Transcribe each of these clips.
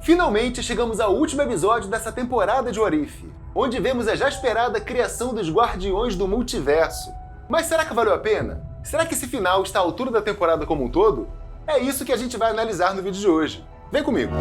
Finalmente chegamos ao último episódio dessa temporada de What If, onde vemos a já esperada criação dos Guardiões do Multiverso. Mas será que valeu a pena? Será que esse final está à altura da temporada como um todo? É isso que a gente vai analisar no vídeo de hoje. Vem comigo!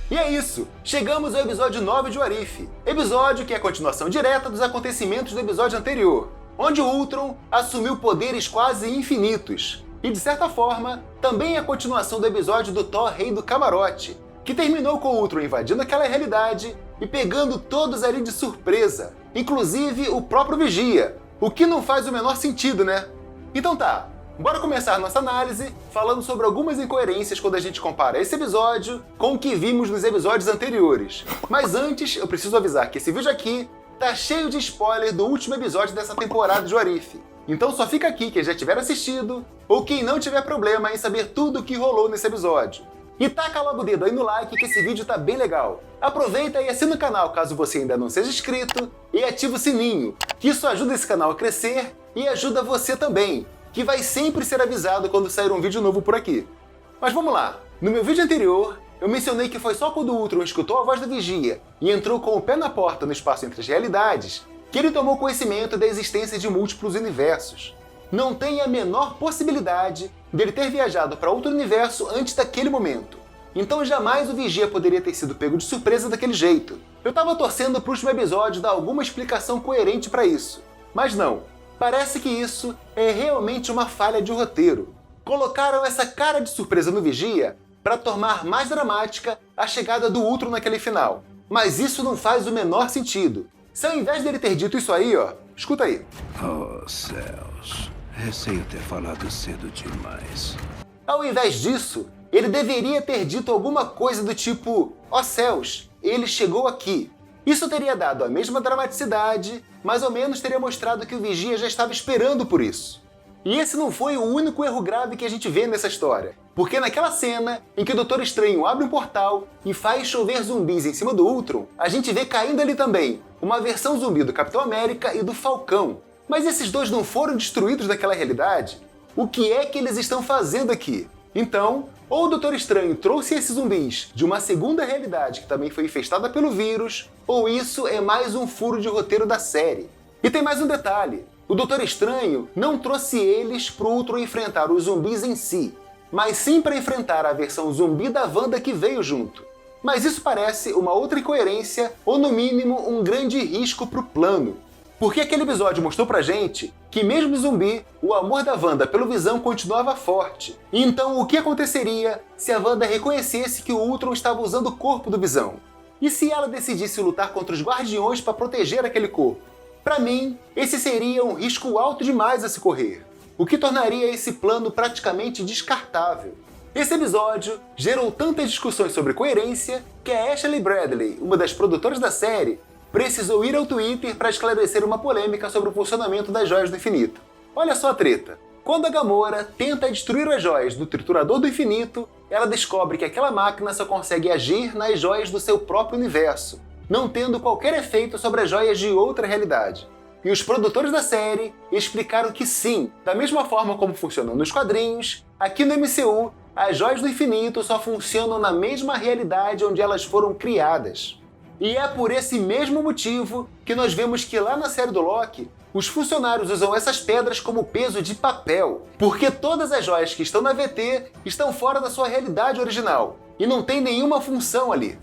E é isso! Chegamos ao episódio 9 de What If, episódio que é a continuação direta dos acontecimentos do episódio anterior, onde o Ultron assumiu poderes quase infinitos. E, de certa forma, também é a continuação do episódio do Thor Rei do Camarote, que terminou com o Ultron invadindo aquela realidade e pegando todos ali de surpresa, inclusive o próprio Vigia, o que não faz o menor sentido, né? Então tá, bora começar nossa análise falando sobre algumas incoerências quando a gente compara esse episódio com o que vimos nos episódios anteriores. Mas antes, eu preciso avisar que esse vídeo aqui tá cheio de spoiler do último episódio dessa temporada de What If. Então só fica aqui quem já tiver assistido ou quem não tiver problema em saber tudo o que rolou nesse episódio. E taca logo o dedo aí no like que esse vídeo tá bem legal. Aproveita e assina o canal caso você ainda não seja inscrito e ativa o sininho, que isso ajuda esse canal a crescer e ajuda você também, que vai sempre ser avisado quando sair um vídeo novo por aqui. Mas vamos lá, no meu vídeo anterior, eu mencionei que foi só quando o Ultron escutou a voz da Vigia e entrou com o pé na porta no espaço entre as realidades que ele tomou conhecimento da existência de múltiplos universos. Não tem a menor possibilidade dele ter viajado para outro universo antes daquele momento. Então jamais o Vigia poderia ter sido pego de surpresa daquele jeito. Eu tava torcendo pro último episódio dar alguma explicação coerente para isso. Mas não, parece que isso é realmente uma falha de roteiro. Colocaram essa cara de surpresa no Vigia para tornar mais dramática a chegada do Ultron naquele final. Mas isso não faz o menor sentido. Se ao invés dele ter dito isso aí, ó, escuta aí. Oh, céus. Receio ter falado cedo demais. Ao invés disso, ele deveria ter dito alguma coisa do tipo: ó céus, ele chegou aqui. Isso teria dado a mesma dramaticidade, mais ou menos teria mostrado que o Vigia já estava esperando por isso. E esse não foi o único erro grave que a gente vê nessa história. Porque naquela cena em que o Doutor Estranho abre um portal e faz chover zumbis em cima do Ultron, a gente vê caindo ali também uma versão zumbi do Capitão América e do Falcão. Mas esses dois não foram destruídos daquela realidade? O que é que eles estão fazendo aqui? Então, ou o Doutor Estranho trouxe esses zumbis de uma segunda realidade que também foi infestada pelo vírus, ou isso é mais um furo de roteiro da série. E tem mais um detalhe. O Doutor Estranho não trouxe eles pro Ultron enfrentar os zumbis em si, mas sim para enfrentar a versão zumbi da Wanda que veio junto. Mas isso parece uma outra incoerência, ou no mínimo um grande risco pro plano. Porque aquele episódio mostrou pra gente que mesmo zumbi, o amor da Wanda pelo Visão continuava forte. E então o que aconteceria se a Wanda reconhecesse que o Ultron estava usando o corpo do Visão? E se ela decidisse lutar contra os Guardiões para proteger aquele corpo? Para mim, esse seria um risco alto demais a se correr, o que tornaria esse plano praticamente descartável. Esse episódio gerou tantas discussões sobre coerência que a Ashley Bradley, uma das produtoras da série, precisou ir ao Twitter para esclarecer uma polêmica sobre o funcionamento das Joias do Infinito. Olha só a treta. Quando a Gamora tenta destruir as joias do Triturador do Infinito, ela descobre que aquela máquina só consegue agir nas joias do seu próprio universo, não tendo qualquer efeito sobre as joias de outra realidade. E os produtores da série explicaram que sim, da mesma forma como funcionam nos quadrinhos, aqui no MCU, as joias do infinito só funcionam na mesma realidade onde elas foram criadas. E é por esse mesmo motivo que nós vemos que lá na série do Loki, os funcionários usam essas pedras como peso de papel, porque todas as joias que estão na VT estão fora da sua realidade original, e não tem nenhuma função ali.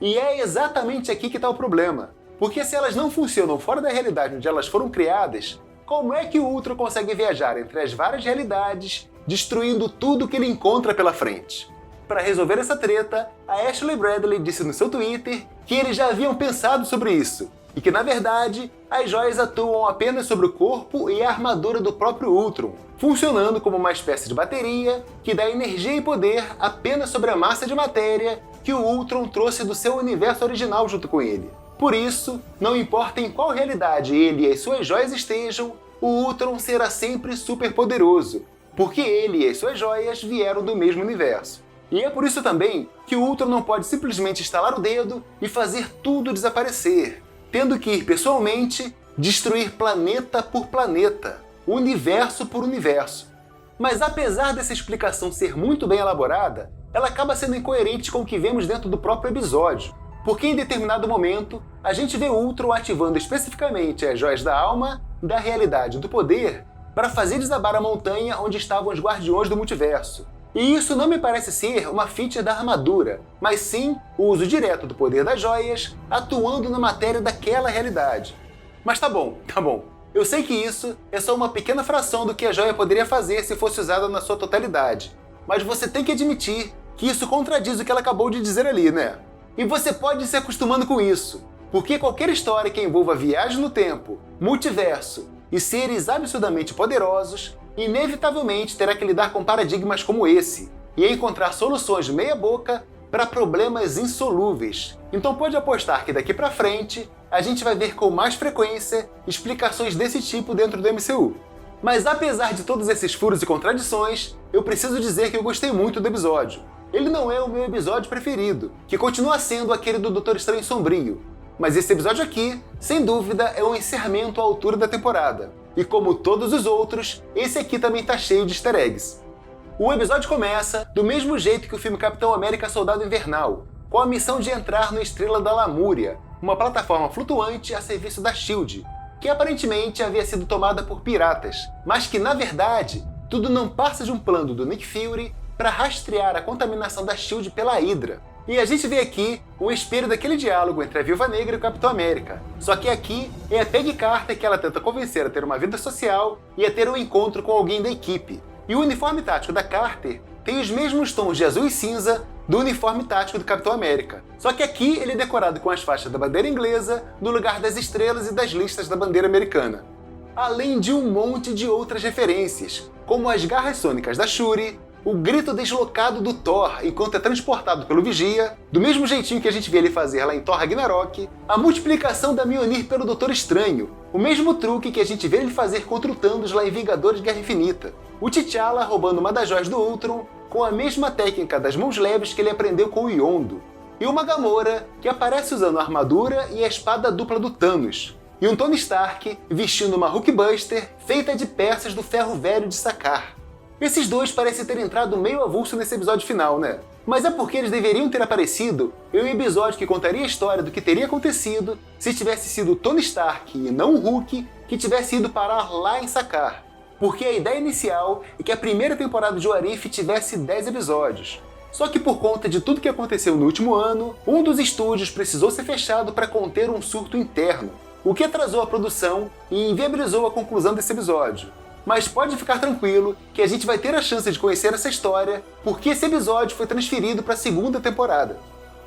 E é exatamente aqui que está o problema. Porque se elas não funcionam fora da realidade onde elas foram criadas, como é que o Ultron consegue viajar entre as várias realidades, destruindo tudo que ele encontra pela frente? Para resolver essa treta, a Ashley Bradley disse no seu Twitter que eles já haviam pensado sobre isso, e que na verdade, as joias atuam apenas sobre o corpo e a armadura do próprio Ultron, funcionando como uma espécie de bateria que dá energia e poder apenas sobre a massa de matéria que o Ultron trouxe do seu universo original junto com ele. Por isso, não importa em qual realidade ele e as suas joias estejam, o Ultron será sempre super poderoso, porque ele e as suas joias vieram do mesmo universo. E é por isso também que o Ultron não pode simplesmente estalar o dedo e fazer tudo desaparecer, tendo que ir pessoalmente destruir planeta por planeta, universo por universo. Mas apesar dessa explicação ser muito bem elaborada, ela acaba sendo incoerente com o que vemos dentro do próprio episódio, porque em determinado momento a gente vê Ultron ativando especificamente as joias da alma, da realidade e do poder para fazer desabar a montanha onde estavam os Guardiões do Multiverso. E isso não me parece ser uma feature da armadura, mas sim o uso direto do poder das joias atuando na matéria daquela realidade. Mas tá bom. Eu sei que isso é só uma pequena fração do que a joia poderia fazer se fosse usada na sua totalidade. Mas você tem que admitir que isso contradiz o que ela acabou de dizer ali, né? E você pode ir se acostumando com isso, porque qualquer história que envolva viagem no tempo, multiverso e seres absurdamente poderosos, inevitavelmente terá que lidar com paradigmas como esse e encontrar soluções meia-boca para problemas insolúveis. Então pode apostar que daqui pra frente a gente vai ver com mais frequência explicações desse tipo dentro do MCU. Mas apesar de todos esses furos e contradições, eu preciso dizer que eu gostei muito do episódio. Ele não é o meu episódio preferido, que continua sendo aquele do Doutor Estranho Sombrio. Mas esse episódio aqui, sem dúvida, é um encerramento à altura da temporada. E como todos os outros, esse aqui também tá cheio de easter eggs. O episódio começa do mesmo jeito que o filme Capitão América Soldado Invernal, com a missão de entrar no Estrela da Lamúria, uma plataforma flutuante a serviço da SHIELD, que aparentemente havia sido tomada por piratas, mas que na verdade tudo não passa de um plano do Nick Fury para rastrear a contaminação da SHIELD pela Hydra. E a gente vê aqui o espelho daquele diálogo entre a Viúva Negra e o Capitão América. Só que aqui é a Peggy Carter que ela tenta convencer a ter uma vida social e a ter um encontro com alguém da equipe. E o uniforme tático da Carter tem os mesmos tons de azul e cinza do uniforme tático do Capitão América. Só que aqui ele é decorado com as faixas da bandeira inglesa no lugar das estrelas e das listas da bandeira americana. Além de um monte de outras referências, como as garras sônicas da Shuri, o grito deslocado do Thor enquanto é transportado pelo Vigia, do mesmo jeitinho que a gente vê ele fazer lá em Thor Ragnarok, a multiplicação da Mjolnir pelo Doutor Estranho, o mesmo truque que a gente vê ele fazer contra o Thanos lá em Vingadores Guerra Infinita, o T'Challa roubando uma das joias do Ultron com a mesma técnica das mãos leves que ele aprendeu com o Yondu, e uma Gamora que aparece usando a armadura e a espada dupla do Thanos, e um Tony Stark vestindo uma Hulkbuster feita de peças do ferro velho de Sakaar. Esses dois parecem ter entrado meio avulso nesse episódio final, né? Mas é porque eles deveriam ter aparecido em um episódio que contaria a história do que teria acontecido se tivesse sido Tony Stark e não o Hulk que tivesse ido parar lá em Sakaar. Porque a ideia inicial é que a primeira temporada de What If tivesse 10 episódios. Só que por conta de tudo que aconteceu no último ano, um dos estúdios precisou ser fechado para conter um surto interno, o que atrasou a produção e inviabilizou a conclusão desse episódio. Mas pode ficar tranquilo que a gente vai ter a chance de conhecer essa história porque esse episódio foi transferido para a segunda temporada.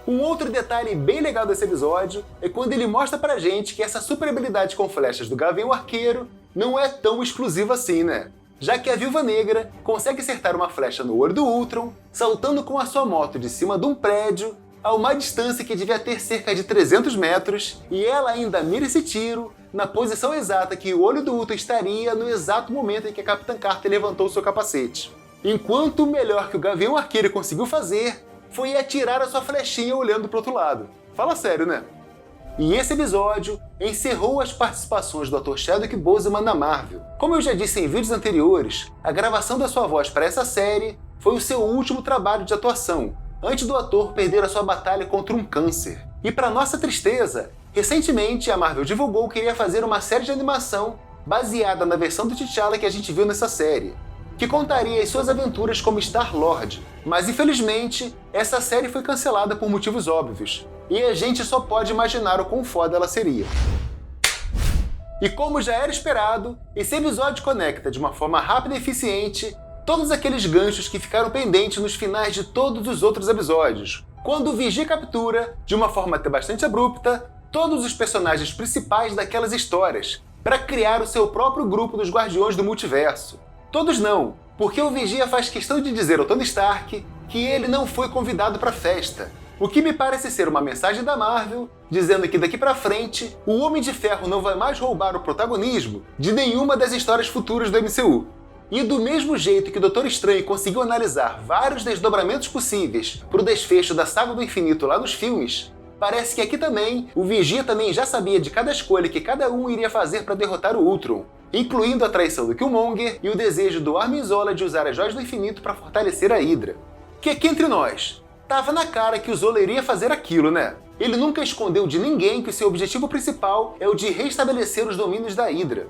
Um outro detalhe bem legal desse episódio é quando ele mostra pra gente que essa super habilidade com flechas do Gavião Arqueiro não é tão exclusiva assim, né? Já que a Viúva Negra consegue acertar uma flecha no olho do Ultron, saltando com a sua moto de cima de um prédio a uma distância que devia ter cerca de 300 metros, e ela ainda mira esse tiro na posição exata que o olho do Ultron estaria no exato momento em que a Capitã Carter levantou seu capacete. Enquanto o melhor que o Gavião Arqueiro conseguiu fazer foi atirar a sua flechinha olhando para o outro lado. Fala sério, né? E esse episódio encerrou as participações do ator Chadwick Boseman na Marvel. Como eu já disse em vídeos anteriores, a gravação da sua voz para essa série foi o seu último trabalho de atuação, antes do ator perder a sua batalha contra um câncer. E para nossa tristeza, recentemente a Marvel divulgou que iria fazer uma série de animação baseada na versão do T'Challa que a gente viu nessa série, que contaria as suas aventuras como Star-Lord. Mas infelizmente, essa série foi cancelada por motivos óbvios, e a gente só pode imaginar o quão foda ela seria. E como já era esperado, esse episódio conecta de uma forma rápida e eficiente todos aqueles ganchos que ficaram pendentes nos finais de todos os outros episódios, quando o Vigia captura, de uma forma até bastante abrupta, todos os personagens principais daquelas histórias, para criar o seu próprio grupo dos Guardiões do Multiverso. Todos não, porque o Vigia faz questão de dizer ao Tony Stark que ele não foi convidado para a festa, o que me parece ser uma mensagem da Marvel, dizendo que daqui pra frente, o Homem de Ferro não vai mais roubar o protagonismo de nenhuma das histórias futuras do MCU. E do mesmo jeito que o Doutor Estranho conseguiu analisar vários desdobramentos possíveis pro desfecho da Saga do Infinito lá nos filmes, parece que aqui também, o Vigia também já sabia de cada escolha que cada um iria fazer para derrotar o Ultron. incluindo a traição do Killmonger e o desejo do Armin Zola de usar as Joias do Infinito para fortalecer a Hydra. Que aqui entre nós, tava na cara que o Zola iria fazer aquilo, né? Ele nunca escondeu de ninguém que o seu objetivo principal é o de restabelecer os domínios da Hydra.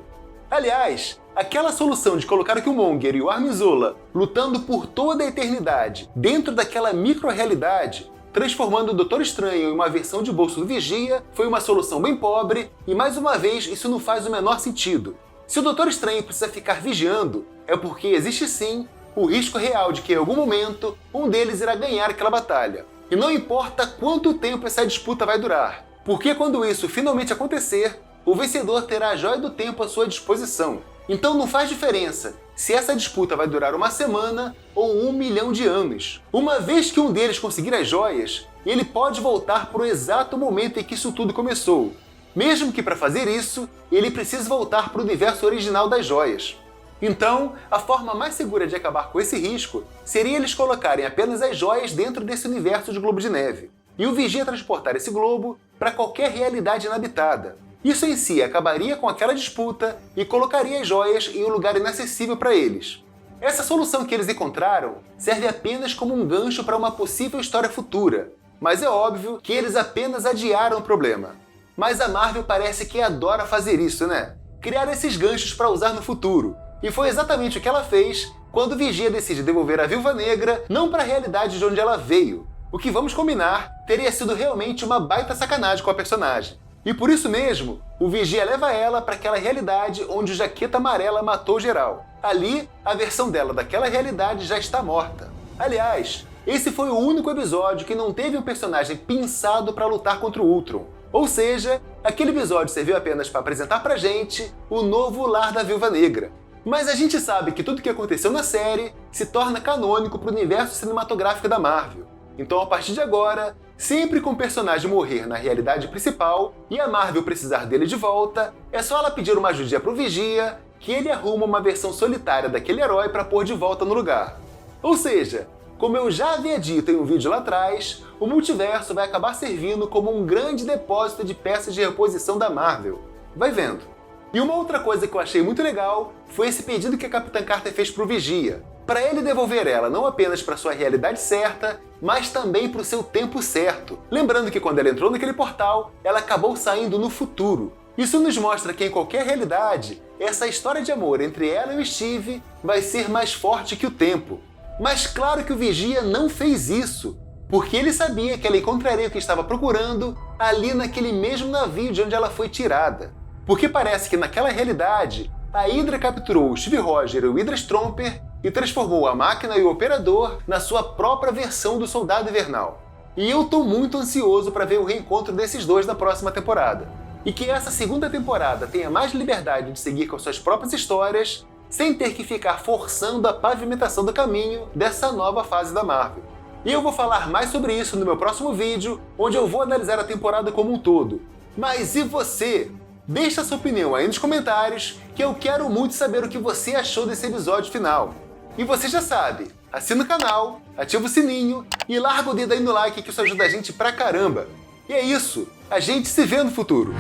Aliás, aquela solução de colocar o Killmonger e o Armin Zola lutando por toda a eternidade dentro daquela micro-realidade, transformando o Doutor Estranho em uma versão de bolso do Vigia, foi uma solução bem pobre e, mais uma vez, isso não faz o menor sentido. Se o Doutor Estranho precisa ficar vigiando, é porque existe sim o risco real de que em algum momento um deles irá ganhar aquela batalha. E não importa quanto tempo essa disputa vai durar, porque quando isso finalmente acontecer, o vencedor terá a Joia do Tempo à sua disposição. Então não faz diferença se essa disputa vai durar uma semana ou 1 milhão de anos. Uma vez que um deles conseguir as joias, ele pode voltar para o exato momento em que isso tudo começou. Mesmo que para fazer isso, ele precise voltar para o universo original das joias. Então, a forma mais segura de acabar com esse risco seria eles colocarem apenas as joias dentro desse universo de globo de neve, e o Vigia transportar esse globo para qualquer realidade inabitada. Isso em si acabaria com aquela disputa e colocaria as joias em um lugar inacessível para eles. Essa solução que eles encontraram serve apenas como um gancho para uma possível história futura, mas é óbvio que eles apenas adiaram o problema. Mas a Marvel parece que adora fazer isso, né? Criar esses ganchos para usar no futuro. E foi exatamente o que ela fez quando o Vigia decide devolver a Viúva Negra não para a realidade de onde ela veio. O que, vamos combinar, teria sido realmente uma baita sacanagem com a personagem. E por isso mesmo, o Vigia leva ela para aquela realidade onde o Jaqueta Amarela matou geral. Ali, a versão dela daquela realidade já está morta. Aliás, esse foi o único episódio que não teve um personagem pensado para lutar contra o Ultron. Ou seja, aquele episódio serviu apenas para apresentar pra gente o novo lar da Viúva Negra. Mas a gente sabe que tudo o que aconteceu na série se torna canônico para o universo cinematográfico da Marvel. Então, a partir de agora, sempre que um personagem morrer na realidade principal e a Marvel precisar dele de volta, é só ela pedir uma ajudinha pro Vigia que ele arruma uma versão solitária daquele herói para pôr de volta no lugar. Ou seja, como eu já havia dito em um vídeo lá atrás, o multiverso vai acabar servindo como um grande depósito de peças de reposição da Marvel. Vai vendo. E uma outra coisa que eu achei muito legal foi esse pedido que a Capitã Carter fez pro Vigia, para ele devolver ela não apenas para sua realidade certa, mas também para o seu tempo certo. Lembrando que quando ela entrou naquele portal, ela acabou saindo no futuro. Isso nos mostra que em qualquer realidade, essa história de amor entre ela e o Steve vai ser mais forte que o tempo. Mas claro que o Vigia não fez isso, porque ele sabia que ela encontraria o que estava procurando ali naquele mesmo navio de onde ela foi tirada. Porque parece que naquela realidade, a Hydra capturou o Steve Rogers e o Hydra Stromper e transformou a máquina e o operador na sua própria versão do Soldado Invernal. E eu tô muito ansioso para ver o reencontro desses dois na próxima temporada. E que essa segunda temporada tenha mais liberdade de seguir com suas próprias histórias, sem ter que ficar forçando a pavimentação do caminho dessa nova fase da Marvel. E eu vou falar mais sobre isso no meu próximo vídeo, onde eu vou analisar a temporada como um todo. Mas e você? Deixa sua opinião aí nos comentários, que eu quero muito saber o que você achou desse episódio final. E você já sabe, assina o canal, ativa o sininho e larga o dedo aí no like que isso ajuda a gente pra caramba. E é isso, a gente se vê no futuro.